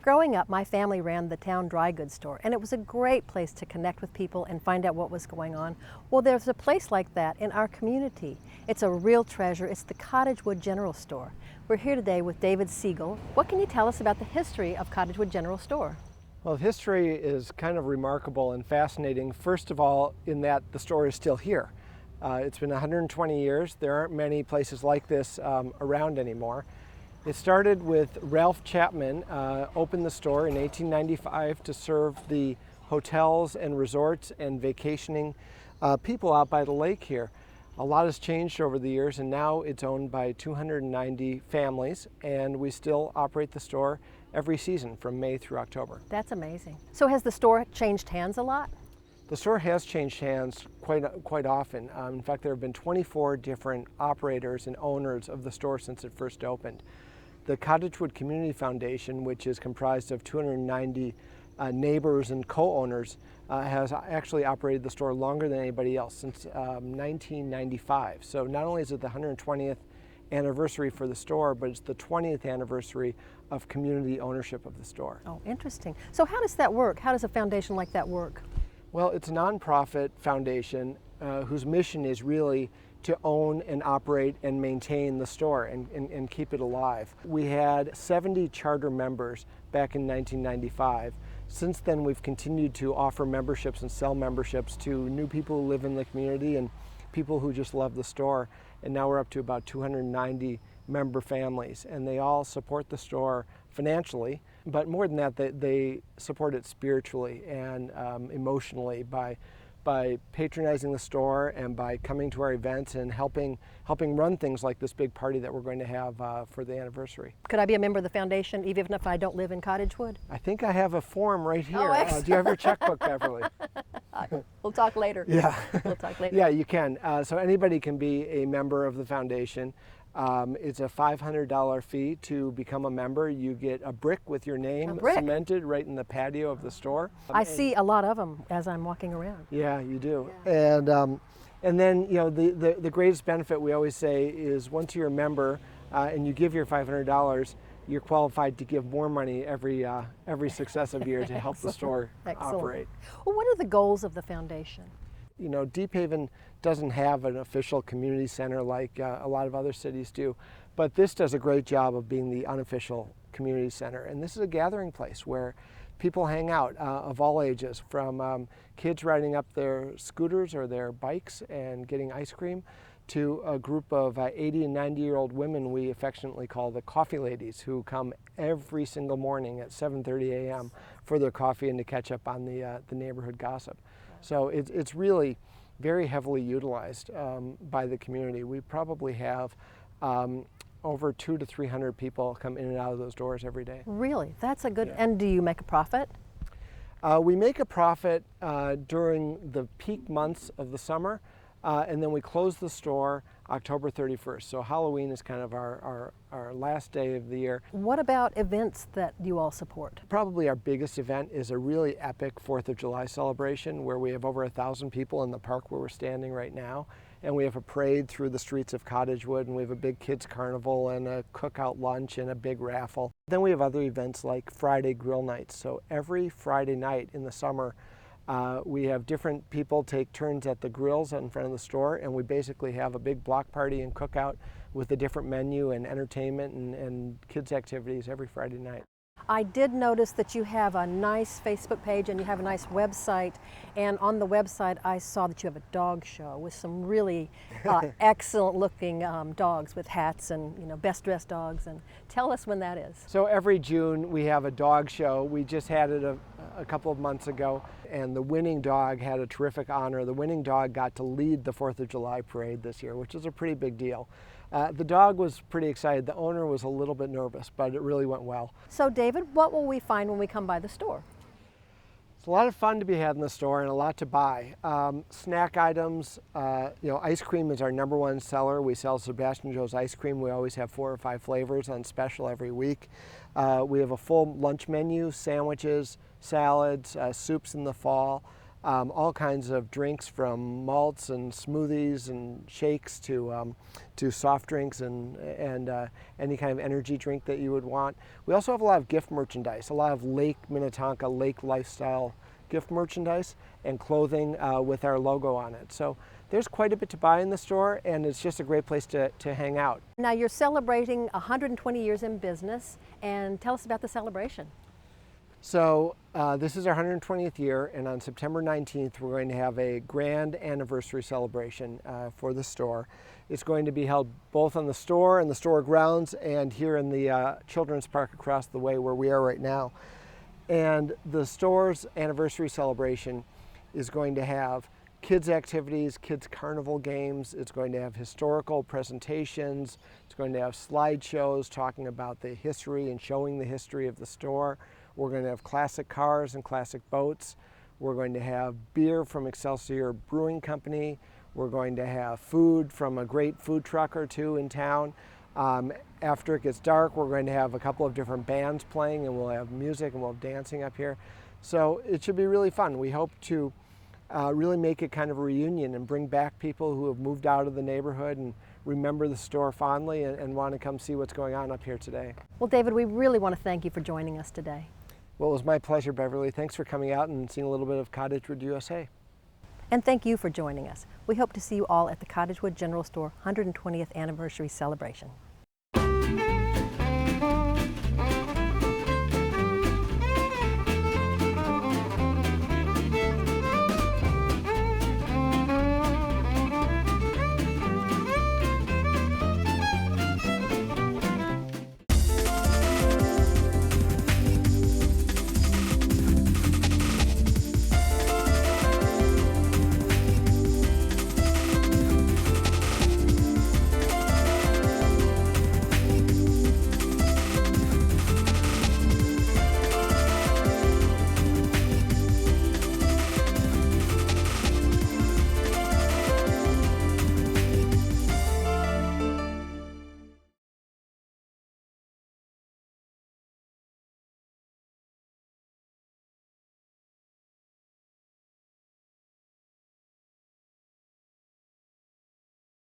Growing up, my family ran the town dry goods store, and it was a great place to connect with people and find out what was going on. Well, there's a place like that in our community. It's a real treasure. It's the Cottagewood General Store. We're here today with David Siegel. What can you tell us about the history of Cottagewood General Store? Well, history is kind of remarkable and fascinating, first of all, in that the store is still here. It's been 120 years. There aren't many places like this around anymore. It started with Ralph Chapman, opened the store in 1895 to serve the hotels and resorts and vacationing people out by the lake here. A lot has changed over the years, and now it's owned by 290 families, and we still operate the store every season from May through October. That's amazing. So has the store changed hands a lot? The store has changed hands quite often. In fact, there have been 24 different operators and owners of the store since it first opened. The Cottagewood Community Foundation, which is comprised of 290 neighbors and co-owners, has actually operated the store longer than anybody else, since 1995. So not only is it the 120th anniversary for the store, but it's the 20th anniversary of community ownership of the store. Oh, interesting. So how does that work? How does a foundation like that work? Well, it's a nonprofit foundation whose mission is really to own and operate and maintain the store and keep it alive. We had 70 charter members back in 1995. Since then, we've continued to offer memberships and sell memberships to new people who live in the community and people who just love the store. And now we're up to about 290 member families, and they all support the store financially, but more than that, they support it spiritually and emotionally by patronizing the store and by coming to our events and helping run things like this big party that we're going to have for the anniversary. Could I be a member of the foundation even if I don't live in Cottagewood? I think I have a form right here. Oh, excellent. Do you have your checkbook, Beverly? We'll talk later. Yeah. We'll talk later. Yeah, you can. So anybody can be a member of the foundation. It's a $500 fee to become a member. You get a brick with your name cemented right in the patio of the store. I see a lot of them as I'm walking around. Yeah, you do. Yeah. And then, you know, the greatest benefit we always say is once you're a member and you give your $500, you're qualified to give more money every successive year to help the store operate. Well, what are the goals of the foundation? You know, Deephaven doesn't have an official community center like a lot of other cities do, but this does a great job of being the unofficial community center. And this is a gathering place where people hang out of all ages, from kids riding up their scooters or their bikes and getting ice cream, to a group of 80 and 90-year-old women we affectionately call the coffee ladies, who come every single morning at 7:30 a.m. for their coffee and to catch up on the neighborhood gossip. So it's really very heavily utilized by the community. We probably have over 200 to 300 people come in and out of those doors every day. Really? That's a good, Yeah. And do you make a profit? We make a profit during the peak months of the summer, and then we close the store October 31st. So Halloween is kind of our last day of the year. What about events that you all support? Probably our biggest event is a really epic 4th of July celebration where we have over 1,000 people in the park where we're standing right now. And we have a parade through the streets of Cottagewood, and we have a big kids carnival and a cookout lunch and a big raffle. Then we have other events like Friday grill nights. So every Friday night in the summer, we have different people take turns at the grills in front of the store, and we basically have a big block party and cookout with a different menu and entertainment and kids activities every Friday night. I did notice that you have a nice Facebook page and you have a nice website, and on the website I saw that you have a dog show with some really excellent looking dogs with hats and, you know, best dressed dogs. And tell us when that is. So every June we have a dog show. We just had it a couple of months ago, and the winning dog had a terrific honor. The winning dog got to lead the 4th of July parade this year, which is a pretty big deal. The dog was pretty excited. The owner was a little bit nervous, but it really went well. So David, what will we find when we come by the store? It's a lot of fun to be had in the store and a lot to buy. Snack items, you know, ice cream is our #1 seller. We sell Sebastian Joe's ice cream. We always have 4 or 5 flavors on special every week. We have a full lunch menu, sandwiches, salads, soups in the fall. all kinds of drinks from malts and smoothies and shakes to soft drinks and any kind of energy drink that you would want. We also have a lot of gift merchandise, a lot of Lake Minnetonka, lake lifestyle gift merchandise and clothing with our logo on it. So there's quite a bit to buy in the store, and it's just a great place to hang out. Now you're celebrating 120 years in business, and tell us about the celebration. So this is our 120th year, and on September 19th we're going to have a grand anniversary celebration for the store. It's going to be held both on the store and the store grounds and here in the children's park across the way where we are right now. And the store's anniversary celebration is going to have kids activities, kids carnival games. It's going to have historical presentations. It's going to have slideshows talking about the history and showing the history of the store. We're going to have classic cars and classic boats. We're going to have beer from Excelsior Brewing Company. We're going to have food from a great food truck or two in town. After it gets dark, we're going to have a couple of different bands playing, and we'll have music and we'll have dancing up here. So it should be really fun. We hope to really make it kind of a reunion and bring back people who have moved out of the neighborhood and remember the store fondly and want to come see what's going on up here today. Well, David, we really want to thank you for joining us today. Well, it was my pleasure, Beverly. Thanks for coming out and seeing a little bit of Cottagewood USA. And thank you for joining us. We hope to see you all at the Cottagewood General Store 120th Anniversary Celebration.